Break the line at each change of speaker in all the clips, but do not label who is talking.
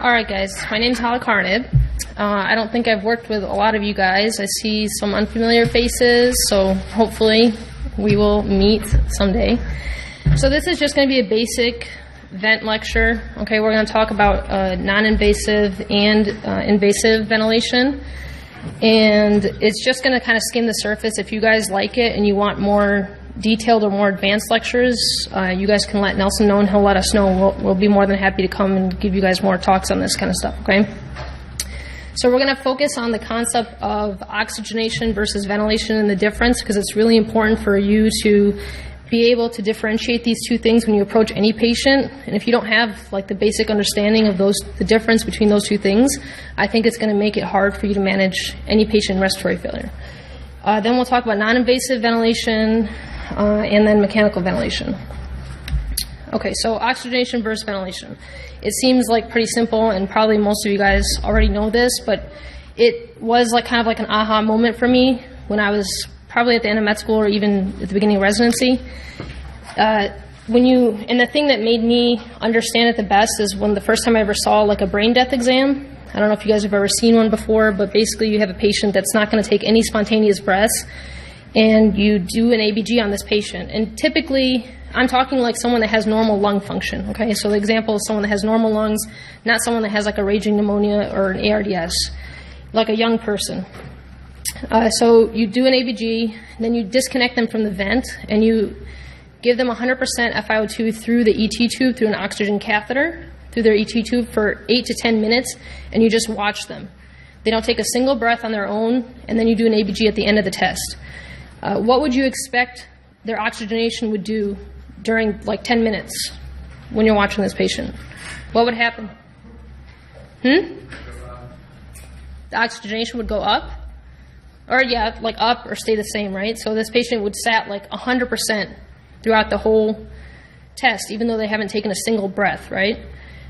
Alright guys, my name's Hala Karnib. I don't think I've worked with a lot of you guys. I see some unfamiliar faces, so hopefully we will meet someday. So this is just going to be a basic vent lecture. Okay, we're going to talk about non-invasive and invasive ventilation. And it's just going to kind of skim the surface. If you guys like it and you want more detailed or more advanced lectures, you guys can let Nelson know and he'll let us know. We'll be more than happy to come and give you guys more talks on this kind of stuff, okay? So we're going to focus on the concept of oxygenation versus ventilation and the difference, because it's really important for you to be able to differentiate these two things when you approach any patient. And if you don't have like the basic understanding of the difference between those two things, I think it's going to make it hard for you to manage any patient in respiratory failure. Then we'll talk about non-invasive ventilation and then mechanical ventilation. Okay, so oxygenation versus ventilation. It seems like pretty simple, and probably most of you guys already know this, but it was like kind of like an aha moment for me when I was probably at the end of med school or even at the beginning of residency. And the thing that made me understand it the best is when the first time I ever saw like a brain death exam. I don't know if you guys have ever seen one before, but basically you have a patient that's not going to take any spontaneous breaths, and you do an ABG on this patient. And typically, I'm talking like someone that has normal lung function, okay? So the example is someone that has normal lungs, not someone that has like a raging pneumonia or an ARDS, like a young person. So you do an ABG, then you disconnect them from the vent, and you give them 100% FiO2 through the ET tube, through an oxygen catheter, through their ET tube for 8 to 10 minutes, and you just watch them. They don't take a single breath on their own, and then you do an ABG at the end of the test. What would you expect their oxygenation would do during like 10 minutes when you're watching this patient? What would happen? The oxygenation would go up? Or yeah, like up or stay the same, right? So this patient would sat like 100% throughout the whole test, even though they haven't taken a single breath, right?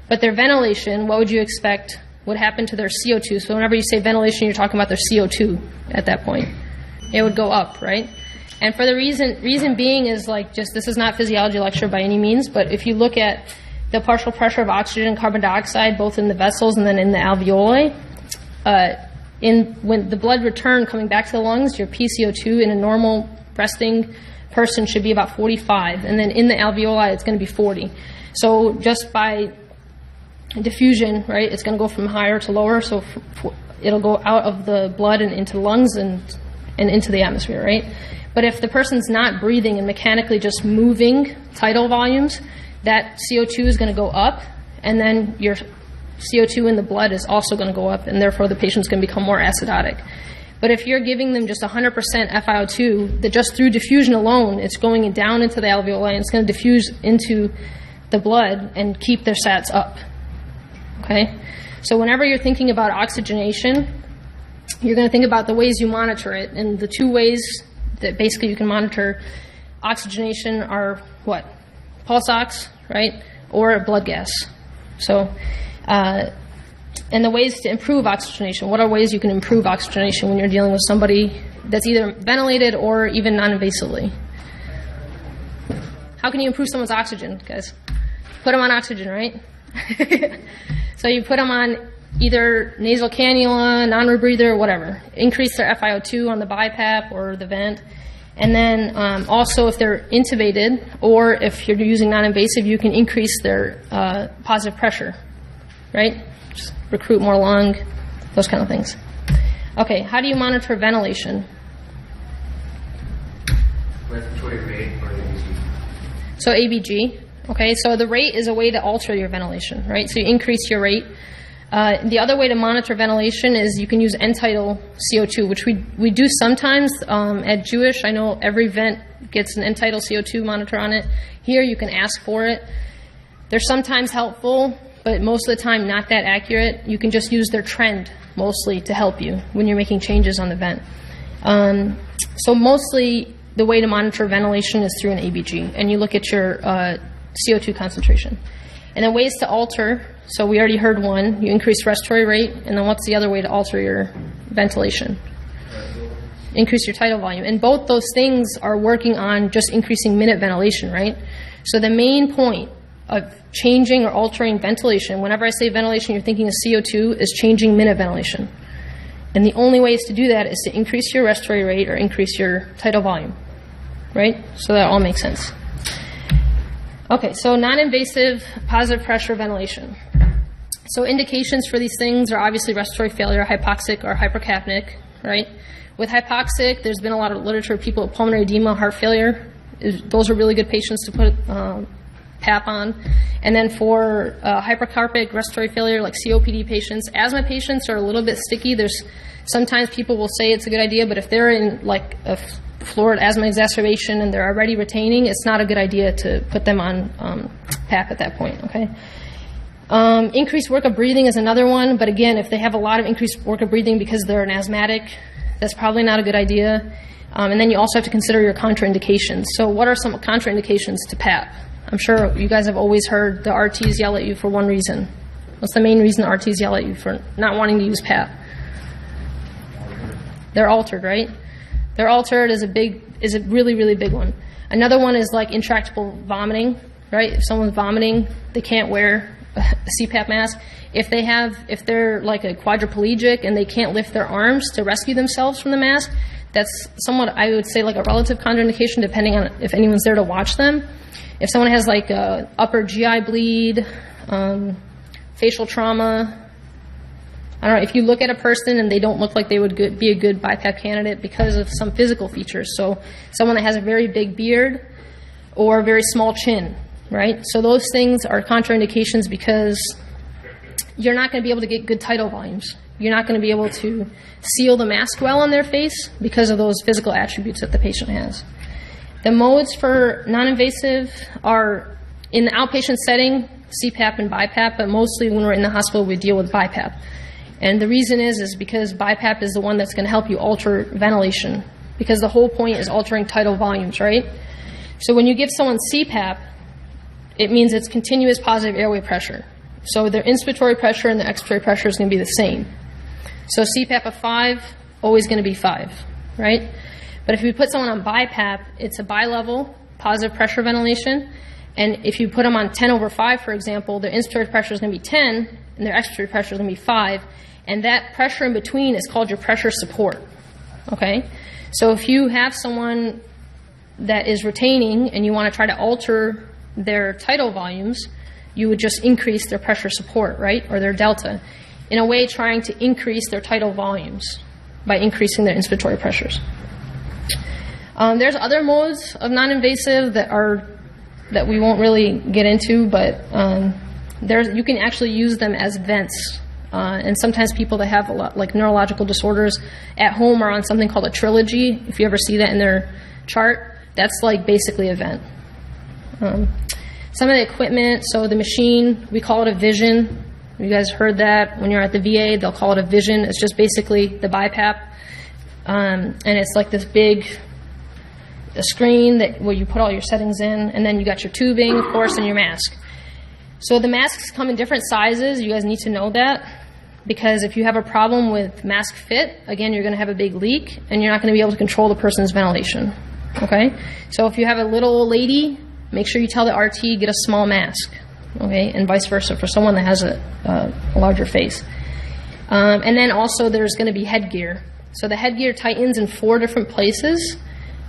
But their ventilation, what would you expect would happen to their CO2? So whenever you say ventilation, you're talking about their CO2 at that point. It would go up, right? And for the reason being is like just, this is not physiology lecture by any means, but if you look at the partial pressure of oxygen and carbon dioxide, both in the vessels and then in the alveoli, when the blood return coming back to the lungs, your PCO2 in a normal resting person should be about 45, and then in the alveoli it's going to be 40. So just by diffusion, right, it's going to go from higher to lower, so it'll go out of the blood and into the lungs and into the atmosphere, right? But if the person's not breathing and mechanically just moving tidal volumes, that CO2 is going to go up, and then your CO2 in the blood is also going to go up, and therefore the patient's going to become more acidotic. But if you're giving them just 100% FiO2, that just through diffusion alone, it's going down into the alveoli, and it's going to diffuse into the blood and keep their sats up. Okay? So whenever you're thinking about oxygenation, you're going to think about the ways you monitor it, and the two ways that basically you can monitor oxygenation are what? Pulse ox, right? Or blood gas. So, and the ways to improve oxygenation. What are ways you can improve oxygenation when you're dealing with somebody that's either ventilated or even non-invasively? How can you improve someone's oxygen, guys? Put them on oxygen, right? So you put them on either nasal cannula, non-rebreather, whatever. Increase their FiO2 on the BiPAP or the vent. And then also if they're intubated or if you're using non-invasive, you can increase their positive pressure, right? Just recruit more lung, those kind of things. Okay, how do you monitor ventilation?
Respiratory rate or ABG?
So ABG. Okay, so the rate is a way to alter your ventilation, right? So you increase your rate. The other way to monitor ventilation is you can use end-tidal CO2, which we do sometimes at Jewish. I know every vent gets an end-tidal CO2 monitor on it. Here you can ask for it. They're sometimes helpful, but most of the time not that accurate. You can just use their trend mostly to help you when you're making changes on the vent. So mostly the way to monitor ventilation is through an ABG, and you look at your CO2 concentration. And then ways to alter, so we already heard one, you increase respiratory rate, and then what's the other way to alter your ventilation? Increase your tidal volume. And both those things are working on just increasing minute ventilation, right? So the main point of changing or altering ventilation. Whenever I say ventilation, you're thinking of CO2 is changing minute ventilation. And the only ways to do that is to increase your respiratory rate or increase your tidal volume, right? So that all makes sense. Okay, so non-invasive positive pressure ventilation. So indications for these things are obviously respiratory failure, hypoxic or hypercapnic, right? With hypoxic, there's been a lot of literature of people with pulmonary edema, heart failure. Those are really good patients to put PAP on. And then for hypercarpic respiratory failure, like COPD patients, asthma patients are a little bit sticky. There's sometimes people will say it's a good idea, but if they're in like a florid asthma exacerbation and they're already retaining, it's not a good idea to put them on PAP at that point, okay? Increased work of breathing is another one, but again, if they have a lot of increased work of breathing because they're an asthmatic, that's probably not a good idea. And then you also have to consider your contraindications. So what are some contraindications to PAP? I'm sure you guys have always heard the RTs yell at you for one reason. What's the main reason the RTs yell at you for not wanting to use PAP? They're altered, right? They're altered is a really, really big one. Another one is like intractable vomiting, right? If someone's vomiting, they can't wear a CPAP mask. If they're like a quadriplegic and they can't lift their arms to rescue themselves from the mask, that's somewhat, I would say, like a relative contraindication depending on if anyone's there to watch them. If someone has like a upper GI bleed, facial trauma, I don't know, if you look at a person and they don't look like they would be a good BiPAP candidate because of some physical features. So someone that has a very big beard or a very small chin, right? So those things are contraindications because you're not going to be able to get good tidal volumes. You're not going to be able to seal the mask well on their face because of those physical attributes that the patient has. The modes for non-invasive are in the outpatient setting, CPAP and BiPAP, but mostly when we're in the hospital, we deal with BiPAP. And the reason is because BiPAP is the one that's going to help you alter ventilation, because the whole point is altering tidal volumes, right? So when you give someone CPAP, it means it's continuous positive airway pressure. So their inspiratory pressure and their expiratory pressure is going to be the same. So CPAP of 5, always going to be 5, right? But if you put someone on BiPAP, it's a bi-level positive pressure ventilation. And if you put them on 10/5, for example, their inspiratory pressure is going to be 10 and their expiratory pressure is going to be 5. And that pressure in between is called your pressure support, okay? So if you have someone that is retaining and you want to try to alter their tidal volumes, you would just increase their pressure support, right, or their delta, in a way trying to increase their tidal volumes by increasing their inspiratory pressures. There's other modes of non-invasive that we won't really get into, but you can actually use them as vents. And sometimes people that have a lot, like neurological disorders at home are on something called a trilogy. If you ever see that in their chart, that's like basically a vent. Some of the equipment, so the machine, we call it a Vision. You guys heard that when you're at the VA, they'll call it a Vision. It's just basically the BiPAP. And it's like this big screen where you put all your settings in, and then you got your tubing, of course, and your mask. So the masks come in different sizes. You guys need to know that, because if you have a problem with mask fit, again, you're going to have a big leak, and you're not going to be able to control the person's ventilation, okay? So if you have a little old lady, make sure you tell the RT, get a small mask, okay, and vice versa for someone that has a larger face. And then also there's going to be headgear. So the headgear tightens in 4 different places,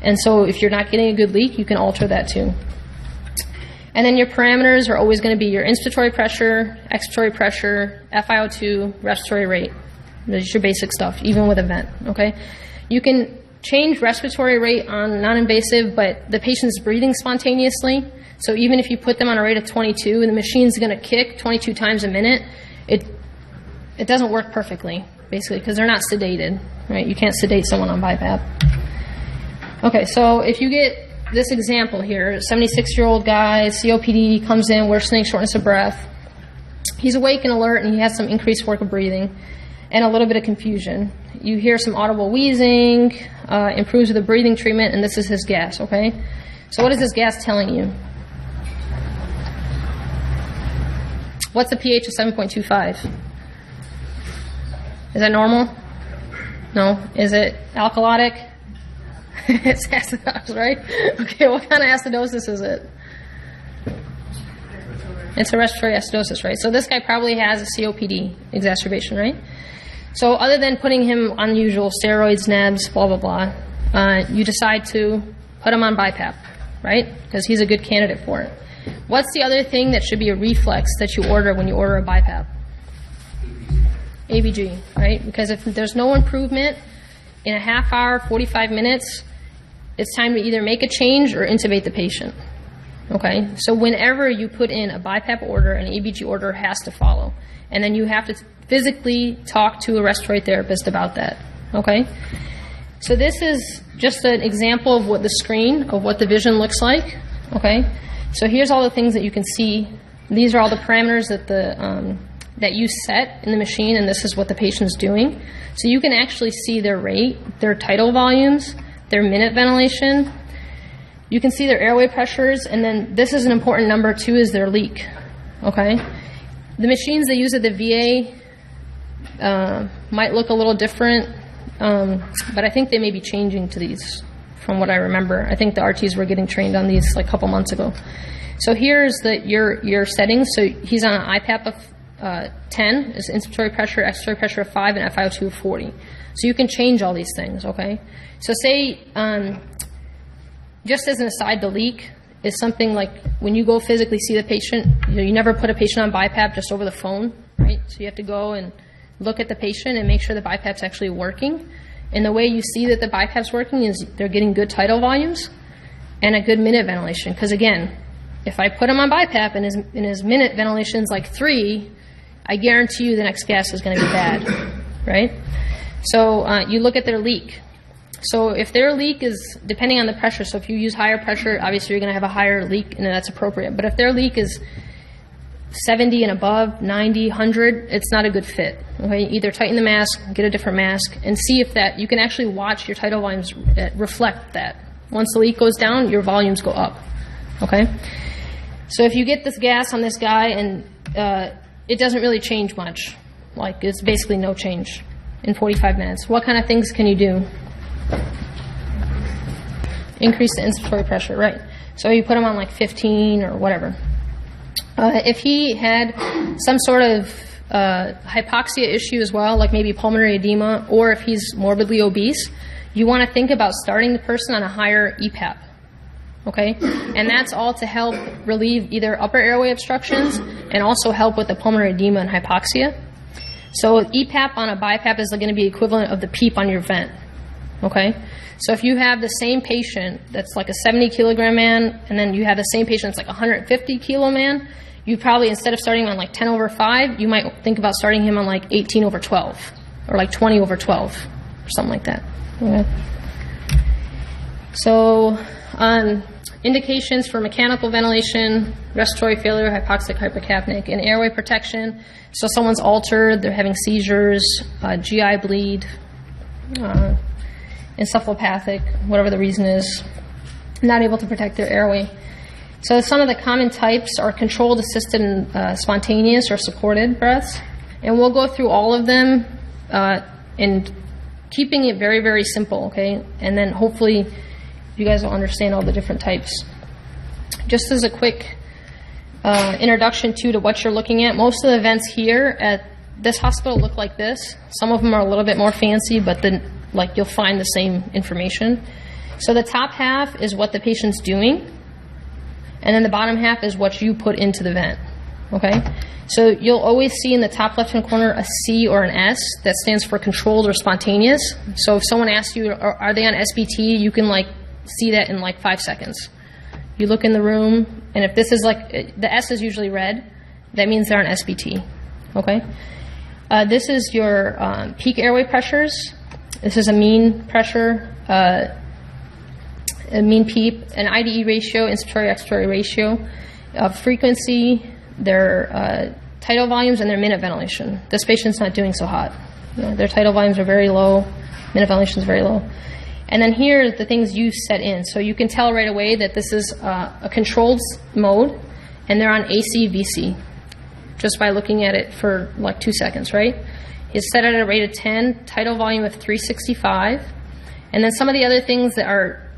and so if you're not getting a good leak, you can alter that too. And then your parameters are always going to be your inspiratory pressure, expiratory pressure, FiO2, respiratory rate. That's your basic stuff, even with a vent, okay? You can change respiratory rate on non-invasive, but the patient's breathing spontaneously. So even if you put them on a rate of 22 and the machine's going to kick 22 times a minute, it doesn't work perfectly, basically, because they're not sedated, right? You can't sedate someone on BiPAP. Okay, so if you get this example here, 76-year-old guy, COPD, comes in, worsening shortness of breath. He's awake and alert, and he has some increased work of breathing and a little bit of confusion. You hear some audible wheezing, improves with the breathing treatment, and this is his gas, okay? So what is this gas telling you? What's the pH of 7.25? Is that normal? No? Is it alkalotic? It's acidosis, right? Okay, what kind of acidosis is it? It's a respiratory acidosis, right? So this guy probably has a COPD exacerbation, right? So other than putting him on usual steroids, nebs, blah, blah, blah, you decide to put him on BiPAP, right? Because he's a good candidate for it. What's the other thing that should be a reflex that you order when you order a BiPAP? ABG, right? Because if there's no improvement in a half hour, 45 minutes, it's time to either make a change or intubate the patient. Okay? So whenever you put in a BiPAP order, an ABG order has to follow. And then you have to physically talk to a respiratory therapist about that. Okay? So this is just an example of what the screen, of what the vision looks like. Okay? So here's all the things that you can see. These are all the parameters that that you set in the machine, and this is what the patient's doing. So you can actually see their rate, their tidal volumes, their minute ventilation. You can see their airway pressures, and then this is an important number too, is their leak. Okay? The machines they use at the VA might look a little different, but I think they may be changing to these from what I remember. I think the RTs were getting trained on these like a couple months ago. So here's your settings. So he's on an IPAP of 10, is inspiratory pressure, expiratory pressure of 5, and FiO2 of 40. So you can change all these things, okay? So say, just as an aside, the leak is something like when you go physically see the patient, you never put a patient on BiPAP just over the phone, right? So you have to go and look at the patient and make sure the BiPAP's actually working. And the way you see that the BiPAP's working is they're getting good tidal volumes and a good minute ventilation. Because again, if I put him on BiPAP and his minute ventilation's like 3, I guarantee you the next gas is going to be bad, right? So you look at their leak. So if their leak is, depending on the pressure, so if you use higher pressure, obviously you're going to have a higher leak, and that's appropriate. But if their leak is 70 and above, 90, 100, it's not a good fit. Okay? Either tighten the mask, get a different mask, and see if that, you can actually watch your tidal volumes reflect that. Once the leak goes down, your volumes go up. Okay? So if you get this gas on this guy and it doesn't really change much, like it's basically no change in 45 minutes, what kind of things can you do? Increase the inspiratory pressure, right? So you put him on like 15 or whatever. If he had some sort of hypoxia issue as well, like maybe pulmonary edema, or if he's morbidly obese, you want to think about starting the person on a higher EPAP. Okay? And that's all to help relieve either upper airway obstructions and also help with the pulmonary edema and hypoxia. So EPAP on a BiPAP is going to be equivalent of the PEEP on your vent. Okay? So if you have the same patient that's like a 70 kilogram man, and then you have the same patient that's like a 150 kilo man, you probably, instead of starting on like 10 over 5, you might think about starting him on like 18 over 12, or like 20 over 12, or something like that. Okay? So, indications for mechanical ventilation, respiratory failure, hypoxic, hypercapnic, and airway protection. So someone's altered, they're having seizures, GI bleed, encephalopathic, whatever the reason is, not able to protect their airway. So some of the common types are controlled, assisted, and spontaneous or supported breaths. And we'll go through all of them and keeping it very, very simple, okay? And then hopefully you guys will understand all the different types. Just as a quick introduction to what you're looking at, most of the vents here at this hospital look like this. Some of them are a little bit more fancy, but then like you'll find the same information. So the top half is what the patient's doing, and then the bottom half is what you put into the vent. Okay? So you'll always see in the top left-hand corner a C or an S that stands for controlled or spontaneous. So if someone asks you, are they on SBT, you can like see that in like 5 seconds. You look in the room, and if this is like, the S is usually red, that means they're on SBT. Okay? This is your peak airway pressures. This is a mean pressure, a mean PEEP, an IDE ratio, inspiratory-expiratory ratio, frequency, their tidal volumes, and their minute ventilation. This patient's not doing so hot. You know, their tidal volumes are very low, minute ventilation is very low. And then here are the things you set in. So you can tell right away that this is a controlled mode, and they're on AC/VC, just by looking at it for like 2 seconds, right? It's set at a rate of 10, tidal volume of 365. And then some of the other things that are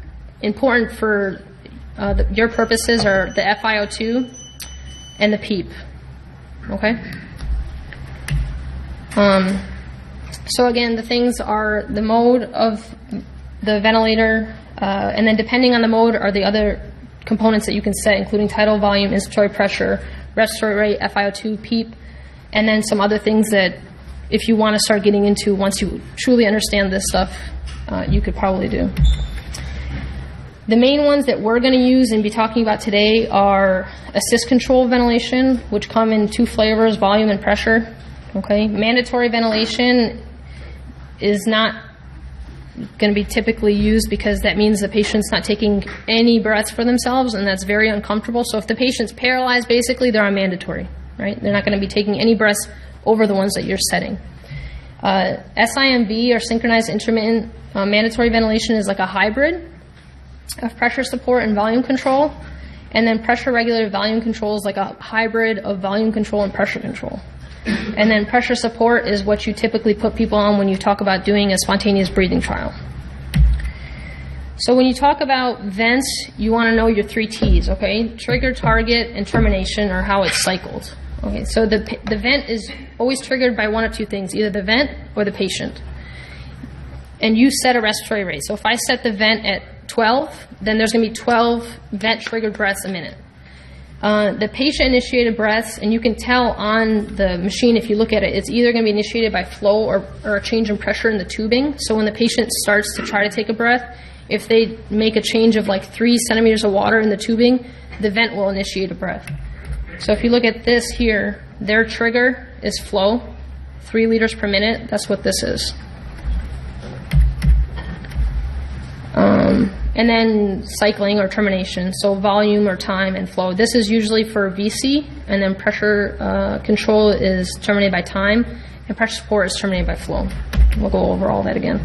important for your purposes are the FiO2. and the PEEP. Okay? So again, the things are the mode of the ventilator, and then depending on the mode are the other components that you can set, including tidal volume, inspiratory pressure, respiratory rate, FiO2, PEEP, and then some other things that if you want to start getting into once you truly understand this stuff, you could probably do. The main ones that we're going to use and be talking about today are assist control ventilation, which come in two flavors, volume and pressure. Okay, mandatory ventilation is not going to be typically used because that means the patient's not taking any breaths for themselves, and that's very uncomfortable. So if the patient's paralyzed, basically they're on mandatory, right? They're not going to be taking any breaths over the ones that you're setting. SIMV, or synchronized intermittent mandatory ventilation, is like a hybrid of pressure support and volume control, and then pressure regulated volume control is like a hybrid of volume control and pressure control. And then pressure support is what you typically put people on when you talk about doing a spontaneous breathing trial. So when you talk about vents, you want to know your 3 T's, okay? Trigger, target, and termination are how it's cycled. Okay, so the vent is always triggered by one of two things, either the vent or the patient. And you set a respiratory rate. So if I set the vent at 12, then there's going to be 12 vent-triggered breaths a minute. The patient-initiated breaths, and you can tell on the machine if you look at it, it's either going to be initiated by flow or a change in pressure in the tubing. So when the patient starts to try to take a breath, if they make a change of like 3 centimeters of water in the tubing, the vent will initiate a breath. So if you look at this here, their trigger is flow, 3 liters per minute. That's what this is. And then cycling or termination, so volume or time and flow. This is usually for VC, and then pressure control is terminated by time, and pressure support is terminated by flow. We'll go over all that again.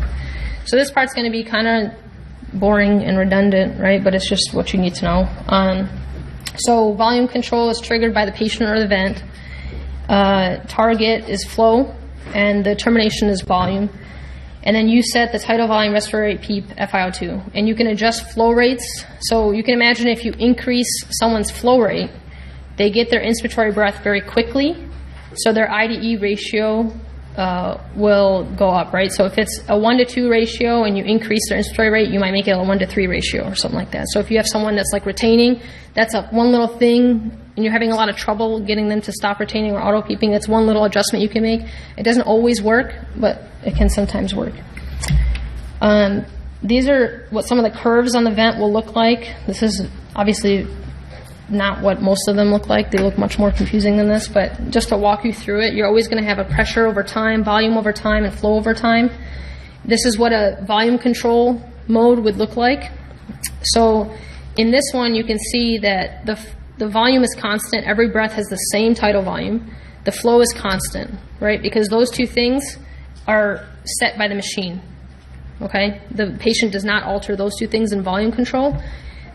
So this part's going to be kind of boring and redundant, right? But it's just what you need to know. So volume control is triggered by the patient or the vent. Target is flow, and the termination is volume. And then you set the tidal volume, respiratory rate, PEEP, FiO2. And you can adjust flow rates. So you can imagine if you increase someone's flow rate, they get their inspiratory breath very quickly, so their IDE ratio will go up, right? So if it's a 1-to-2 ratio and you increase their inspiratory rate, you might make it a 1-to-3 ratio or something like that. So if you have someone that's like retaining, that's one little thing, and you're having a lot of trouble getting them to stop retaining or auto-PEEPing, that's one little adjustment you can make. It doesn't always work, but it can sometimes work. These are what some of the curves on the vent will look like. This is obviously not what most of them look like. They look much more confusing than this, but just to walk you through it, you're always going to have a pressure over time, volume over time, and flow over time. This is what a volume control mode would look like. So in this one, you can see that the volume is constant. Every breath has the same tidal volume. The flow is constant, right? Because those two things are set by the machine, okay? The patient does not alter those two things in volume control.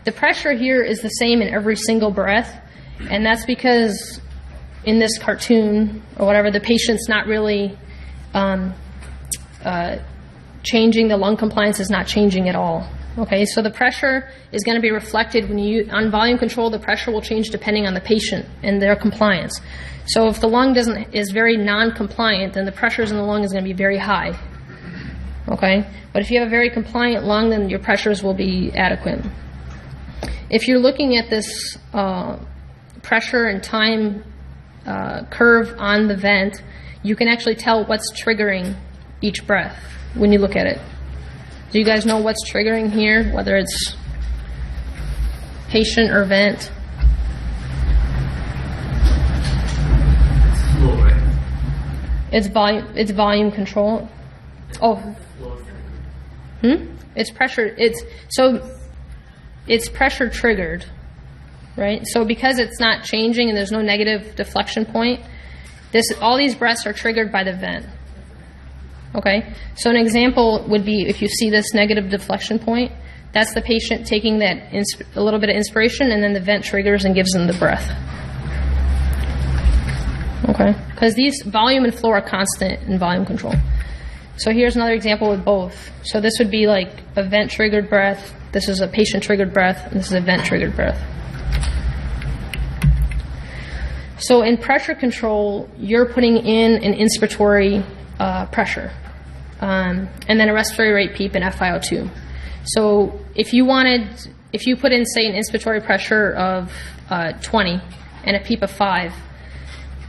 The pressure here is the same in every single breath, and that's because in this cartoon or whatever, the patient's not really changing. The lung compliance is not changing at all. Okay, so the pressure is going to be reflected when you, on volume control, the pressure will change depending on the patient and their compliance. So if the lung is very non-compliant, then the pressures in the lung is going to be very high. Okay, but if you have a very compliant lung, then your pressures will be adequate. If you're looking at this pressure and time curve on the vent, you can actually tell what's triggering each breath when you look at it. Do you guys know what's triggering here, whether it's patient or vent?
Flow, right?
It's volume control. Oh. It's pressure. It's pressure triggered, right? So because it's not changing and there's no negative deflection point, all these breaths are triggered by the vent. Okay, so an example would be if you see this negative deflection point, that's the patient taking that a little bit of inspiration, and then the vent triggers and gives them the breath. Okay, because these volume and flow are constant in volume control. So here's another example with both. So this would be like a vent triggered breath, this is a patient triggered breath, and this is a vent triggered breath. So in pressure control, you're putting in an inspiratory pressure, and then a respiratory rate PEEP and FiO2. So if you put in, say, an inspiratory pressure of 20 and a PEEP of 5,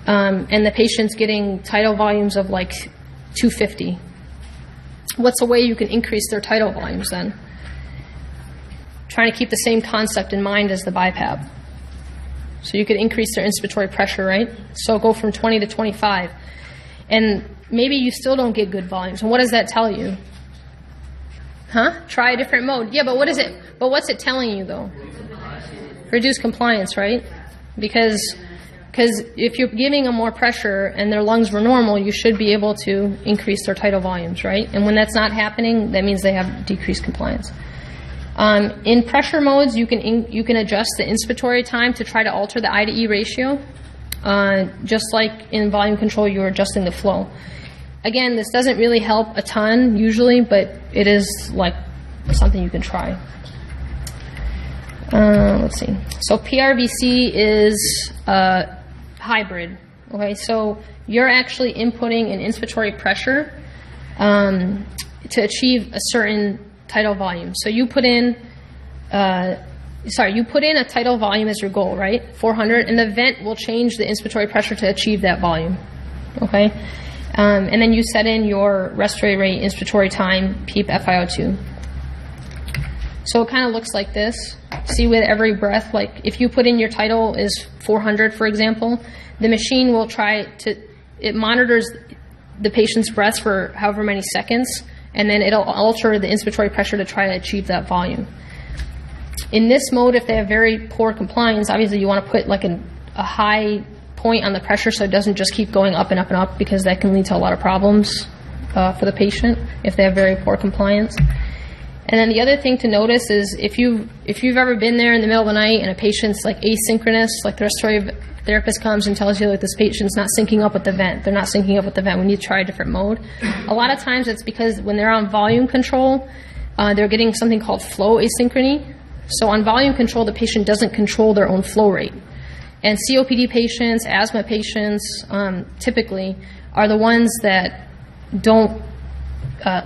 and the patient's getting tidal volumes of like 250, what's a way you can increase their tidal volumes then? Trying to keep the same concept in mind as the BiPAP. So you could increase their inspiratory pressure, right? So go from 20 to 25. And maybe you still don't get good volumes. And what does that tell you? Huh? Try a different mode. Yeah, but what's it telling you though? Reduce compliance, right? Because if you're giving them more pressure and their lungs were normal, you should be able to increase their tidal volumes, right? And when that's not happening, that means they have decreased compliance. In pressure modes, you can adjust the inspiratory time to try to alter the I to E ratio. Just like in volume control, you're adjusting the flow. Again, this doesn't really help a ton usually, but it is like something you can try. Let's see. So PRVC is hybrid. Okay, so you're actually inputting an inspiratory pressure to achieve a certain tidal volume. So you put in a tidal volume as your goal, right? 400, and the vent will change the inspiratory pressure to achieve that volume. Okay, and then you set in your respiratory rate, inspiratory time, PEEP, FiO2. So it kind of looks like this. See, with every breath, like if you put in your tidal is 400, for example, the machine will it monitors the patient's breaths for however many seconds, and then it'll alter the inspiratory pressure to try to achieve that volume. In this mode, if they have very poor compliance, obviously you want to put like a high point on the pressure so it doesn't just keep going up and up and up, because that can lead to a lot of problems for the patient if they have very poor compliance. And then the other thing to notice is if you've ever been there in the middle of the night and a patient's like asynchronous, like the respiratory therapist comes and tells you like this patient's not syncing up with the vent. They're not syncing up with the vent. We need to try a different mode. A lot of times it's because when they're on volume control, they're getting something called flow asynchrony. So on volume control, the patient doesn't control their own flow rate. And COPD patients, asthma patients, typically are the ones that don't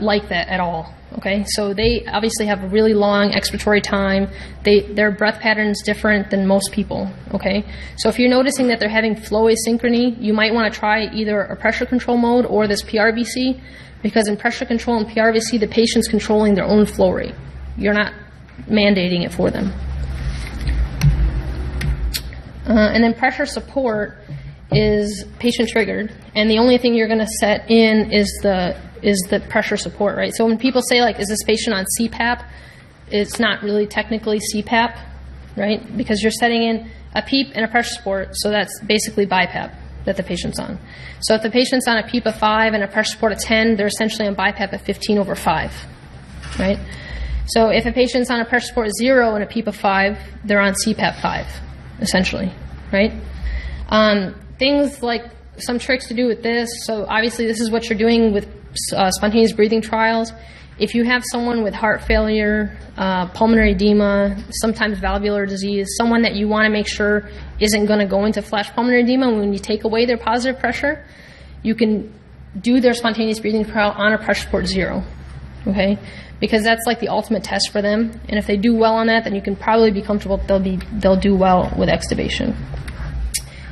like that at all. Okay, so they obviously have a really long expiratory time. Their breath pattern is different than most people. Okay, so if you're noticing that they're having flow asynchrony, you might want to try either a pressure control mode or this PRVC, because in pressure control and PRVC, the patient's controlling their own flow rate. You're not mandating it for them. And then pressure support is patient triggered, and the only thing you're going to set in is the pressure support, right? So when people say like, is this patient on CPAP? It's not really technically CPAP, right? Because you're setting in a PEEP and a pressure support, so that's basically BiPAP that the patient's on. So if the patient's on a PEEP of 5 and a pressure support of 10, they're essentially on BiPAP at 15/5, right? So if a patient's on a pressure support 0 and a PEEP of 5, they're on CPAP 5, essentially, right? Things like some tricks to do with this. So obviously this is what you're doing with spontaneous breathing trials. If you have someone with heart failure, pulmonary edema, sometimes valvular disease, someone that you want to make sure isn't going to go into flash pulmonary edema, when you take away their positive pressure, you can do their spontaneous breathing trial on a pressure support 0, okay? Because that's like the ultimate test for them. And if they do well on that, then you can probably be comfortable they'll do well with extubation.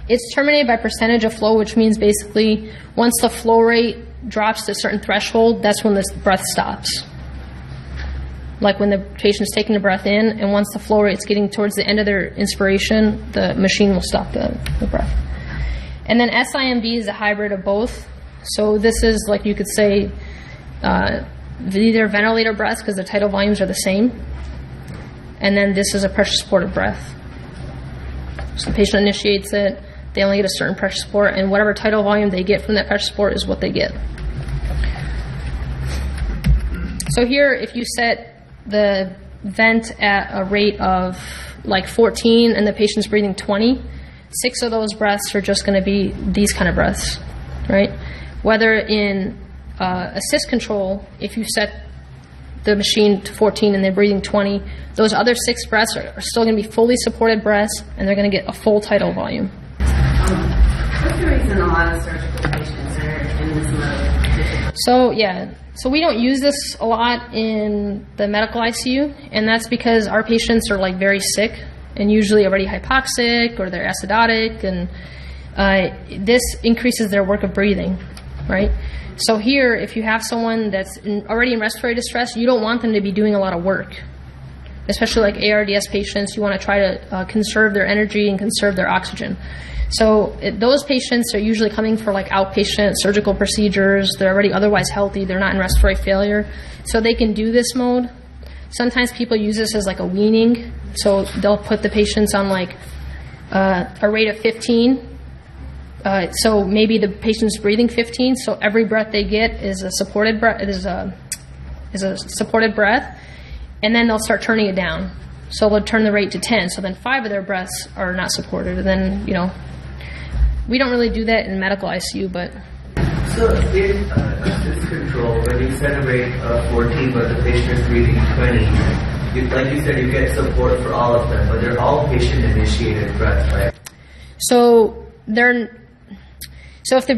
It's terminated by percentage of flow, which means basically once the flow rate drops to a certain threshold, that's when the breath stops. Like when the patient's taking a breath in, and once the flow rate's getting towards the end of their inspiration, the machine will stop the breath. And then SIMV is a hybrid of both. So this is, like you could say, either ventilator breaths, because the tidal volumes are the same, and then this is a pressure supported breath. So the patient initiates it, they only get a certain pressure support, and whatever tidal volume they get from that pressure support is what they get. So here, if you set the vent at a rate of like 14 and the patient's breathing 20, 6 of those breaths are just going to be these kind of breaths, right? Whether in assist control, if you set the machine to 14 and they're breathing 20, those other 6 breaths are still going to be fully supported breaths, and they're going to get a full tidal volume.
lot of surgical patients are in this mode.
So yeah, so we don't use this a lot in the medical ICU, and that's because our patients are like very sick and usually already hypoxic or they're acidotic, and this increases their work of breathing, right? So here, if you have someone that's already in respiratory distress, you don't want them to be doing a lot of work, especially like ARDS patients. You want to try to conserve their energy and conserve their oxygen. So those patients are usually coming for like outpatient surgical procedures. They're already otherwise healthy. They're not in respiratory failure. So they can do this mode. Sometimes people use this as like a weaning. So they'll put the patients on like a rate of 15. So maybe the patient's breathing 15. So every breath they get is a supported breath. Is a supported breath, and then they'll start turning it down. So they'll turn the rate to 10. So then 5 of their breaths are not supported, and then we don't really do that in medical ICU, but.
So in assist control, when you set a rate of 14 but the patient is breathing 20, like you said, you get support for all of them, but they're all patient-initiated breaths, right?
So if the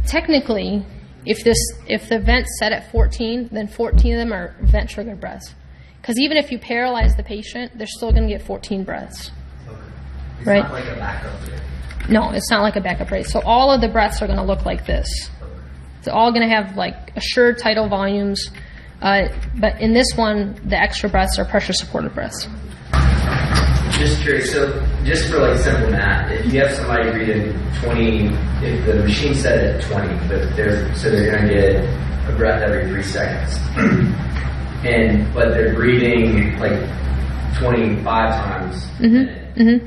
technically, if the vent's set at 14, then 14 of them are vent-triggered breaths. Because even if you paralyze the patient, they're still going to get 14 breaths.
Okay. It's
right?
not like a backup rate.
No, it's not like a backup rate. So all of the breaths are going to look like this.
Okay.
They're all going to have like assured tidal volumes. But in this one, the extra breaths are pressure-supported breaths.
Just curious, so just for like simple math, if you have somebody breathing 20, if the machine's set at 20, but they're going to get a breath every 3 seconds, but they're breathing like 25 times a minute,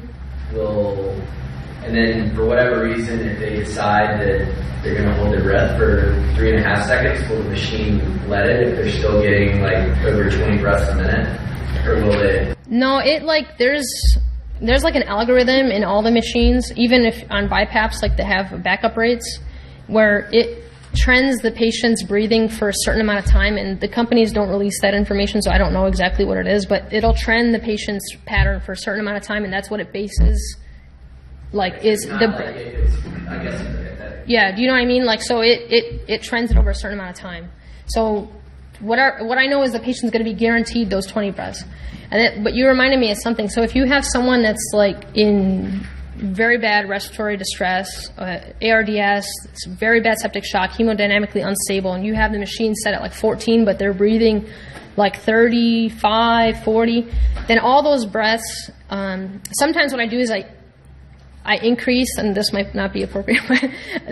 and then for whatever reason, if they decide that they're going to hold their breath for 3.5 seconds, will the machine let it if they're still getting like over 20 breaths a minute? Or will it?
No, there's like an algorithm in all the machines, even if on BiPAPs, like they have backup rates, where it trends the patient's breathing for a certain amount of time, and the companies don't release that information, so I don't know exactly what it is, but it'll trend the patient's pattern for a certain amount of time, and that's what it bases, like, is the...
I guess that.
Yeah, do you know what I mean? Like, so it trends it over a certain amount of time. So what I know is the patient's going to be guaranteed those 20 breaths. But you reminded me of something. So if you have someone that's like in very bad respiratory distress, ARDS, it's very bad septic shock, hemodynamically unstable, and you have the machine set at like 14, but they're breathing like 35, 40, then all those breaths, sometimes what I do is I increase, and this might not be appropriate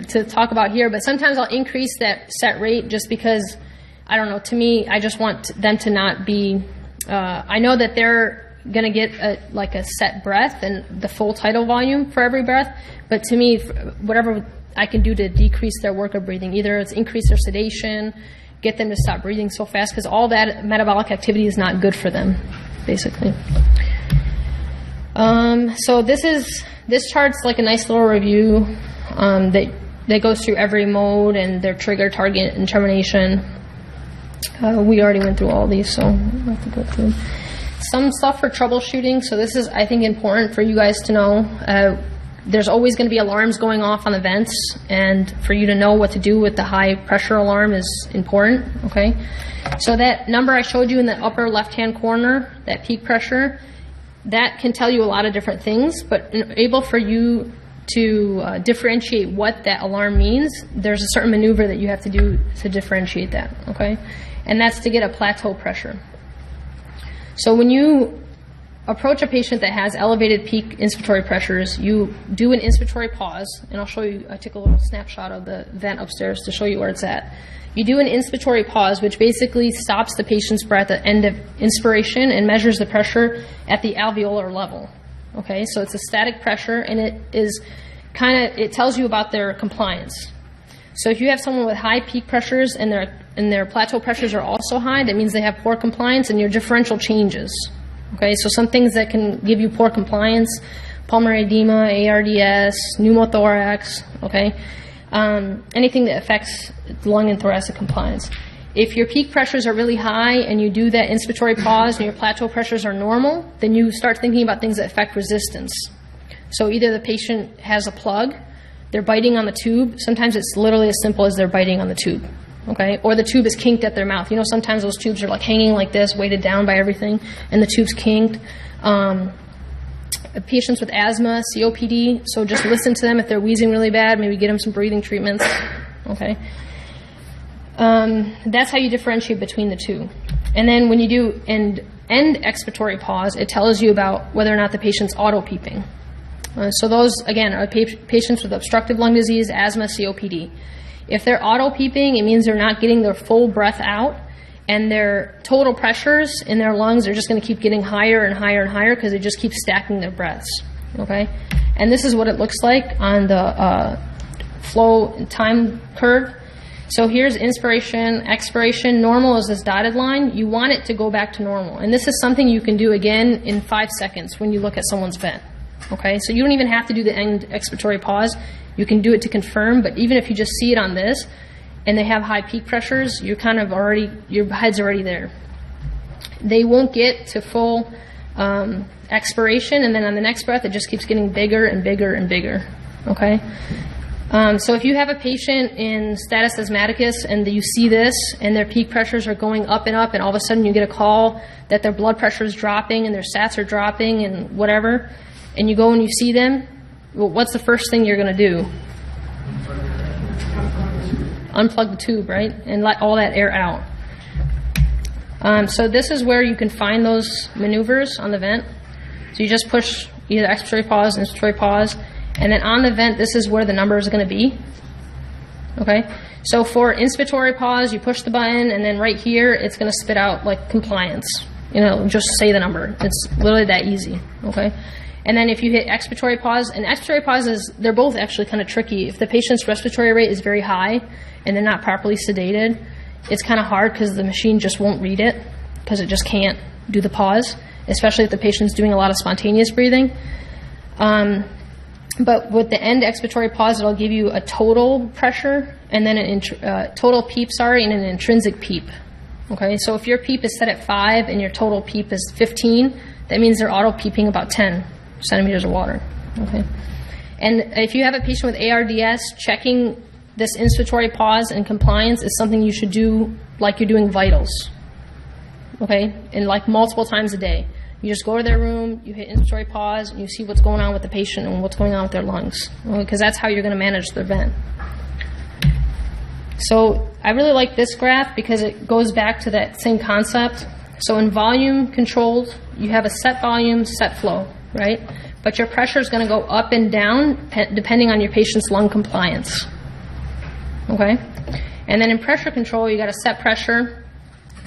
to talk about here, but sometimes I'll increase that set rate just because, I don't know, to me, I just want them to not be, I know that they're going to get a set breath and the full tidal volume for every breath, but to me, whatever I can do to decrease their work of breathing, either it's increase their sedation, get them to stop breathing so fast, because all that metabolic activity is not good for them, basically. So this chart's like a nice little review that goes through every mode and their trigger, target, and termination. We already went through all these, so I'll have to go through some stuff for troubleshooting. So this is, I think, important for you guys to know. There's always going to be alarms going off on the vents, and for you to know what to do with the high pressure alarm is important, okay? So that number I showed you in the upper left-hand corner, that peak pressure, that can tell you a lot of different things, but able for you to differentiate what that alarm means, there's a certain maneuver that you have to do to differentiate that, okay? And that's to get a plateau pressure. So when you approach a patient that has elevated peak inspiratory pressures, you do an inspiratory pause, and I'll show you, I took a little snapshot of the vent upstairs to show you where it's at. You do an inspiratory pause, which basically stops the patient's breath at the end of inspiration and measures the pressure at the alveolar level. Okay, so it's a static pressure, and it is it tells you about their compliance. So if you have someone with high peak pressures and their plateau pressures are also high, that means they have poor compliance, and your differential changes. Okay, so some things that can give you poor compliance: pulmonary edema, ARDS, pneumothorax. Okay, anything that affects lung and thoracic compliance. If your peak pressures are really high and you do that inspiratory pause and your plateau pressures are normal, then you start thinking about things that affect resistance. So either the patient has a plug, they're biting on the tube. Sometimes it's literally as simple as they're biting on the tube, okay? Or the tube is kinked at their mouth. You know, sometimes those tubes are like hanging like this, weighted down by everything, and the tube's kinked. Patients with asthma, COPD, so just listen to them if they're wheezing really bad, maybe get them some breathing treatments, okay? That's how you differentiate between the two. And then when you do end expiratory pause, it tells you about whether or not the patient's auto-peeping. So those, again, are patients with obstructive lung disease, asthma, COPD. If they're auto-peeping, it means they're not getting their full breath out, and their total pressures in their lungs are just going to keep getting higher and higher and higher because they just keep stacking their breaths, okay? And this is what it looks like on the flow time curve. So here's inspiration, expiration. Normal is this dotted line. You want it to go back to normal. And this is something you can do again in 5 seconds when you look at someone's vent, okay? So you don't even have to do the end expiratory pause. You can do it to confirm, but even if you just see it on this, and they have high peak pressures, you're kind of already, your head's already there. They won't get to full expiration, and then on the next breath, it just keeps getting bigger and bigger and bigger, okay? So if you have a patient in status asthmaticus and you see this, and their peak pressures are going up, and all of a sudden you get a call that their blood pressure is dropping and their sats are dropping and whatever, and you go and you see them, well, what's the first thing you're going to do? Unplug the tube, right? And let all that air out. So this is where you can find those maneuvers on the vent. So you just push either expiratory pause, inspiratory pause, and then on the vent, this is where the number is going to be. Okay? So for inspiratory pause, you push the button, and then right here, it's going to spit out like compliance. You know, just say the number. It's literally that easy. Okay? And then if you hit expiratory pause, and expiratory pauses, they're both actually kind of tricky. If the patient's respiratory rate is very high and they're not properly sedated, it's kind of hard because the machine just won't read it because it just can't do the pause, especially if the patient's doing a lot of spontaneous breathing. But with the end expiratory pause, it'll give you a total pressure and then an total PEEP, and an intrinsic PEEP. Okay, so if your PEEP is set at 5 and your total PEEP is 15, that means they're auto-PEEPing about 10 centimeters of water. Okay, and if you have a patient with ARDS, checking this inspiratory pause and compliance is something you should do like you're doing vitals. Okay, and like multiple times a day. You just go to their room, you hit inspiratory pause, and you see what's going on with the patient and what's going on with their lungs, because that's how you're going to manage their vent. So I really like this graph because it goes back to that same concept. So in volume controlled, you have a set volume, set flow, right? But your pressure is going to go up and down depending on your patient's lung compliance. Okay? And then in pressure control, you got a set pressure.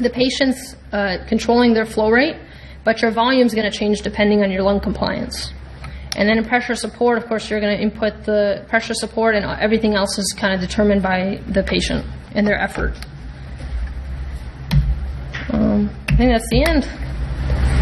The patient's controlling their flow rate, but your volume is going to change depending on your lung compliance. And then in pressure support, of course, you're going to input the pressure support, and everything else is kind of determined by the patient and their effort. I think that's the end.